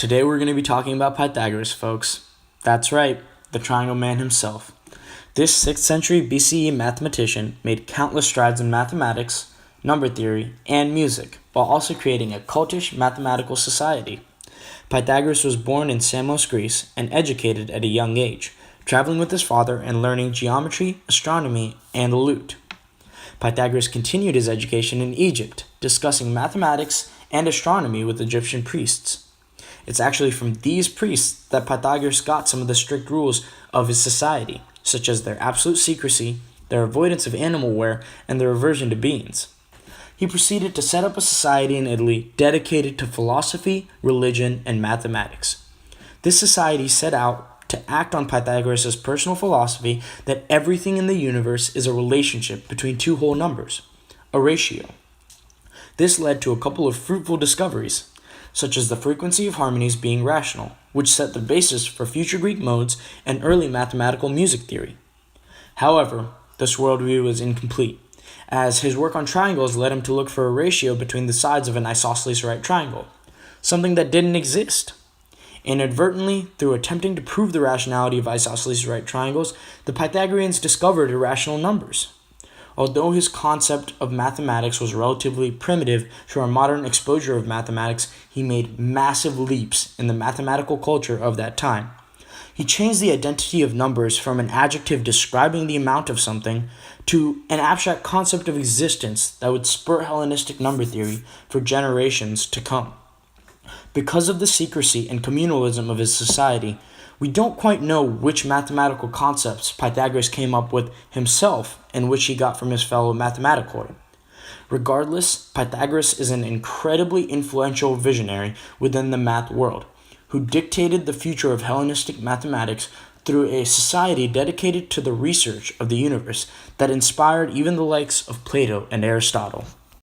Today we're going to be talking about Pythagoras, folks. That's right, the Triangle Man himself. This 6th century BCE mathematician made countless strides in mathematics, number theory, and music, while also creating a cultish mathematical society. Pythagoras was born in Samos, Greece, and educated at a young age, traveling with his father and learning geometry, astronomy, and the lute. Pythagoras continued his education in Egypt, discussing mathematics and astronomy with Egyptian priests. It's actually from these priests that Pythagoras got some of the strict rules of his society, such as their absolute secrecy, their avoidance of animal wear, and their aversion to beans. He proceeded to set up a society in Italy dedicated to philosophy, religion, and mathematics. This society set out to act on Pythagoras' personal philosophy that everything in the universe is a relationship between two whole numbers, a ratio. This led to a couple of fruitful discoveries, such as the frequency of harmonies being rational, which set the basis for future Greek modes and early mathematical music theory. However, this worldview was incomplete, as his work on triangles led him to look for a ratio between the sides of an isosceles right triangle, something that didn't exist. Inadvertently, through attempting to prove the rationality of isosceles right triangles, the Pythagoreans discovered irrational numbers. Although his concept of mathematics was relatively primitive to our modern exposure of mathematics, he made massive leaps in the mathematical culture of that time. He changed the identity of numbers from an adjective describing the amount of something to an abstract concept of existence that would spur Hellenistic number theory for generations to come. Because of the secrecy and communalism of his society, we don't quite know which mathematical concepts Pythagoras came up with himself and which he got from his fellow mathematical. Regardless, Pythagoras is an incredibly influential visionary within the math world, who dictated the future of Hellenistic mathematics through a society dedicated to the research of the universe that inspired even the likes of Plato and Aristotle.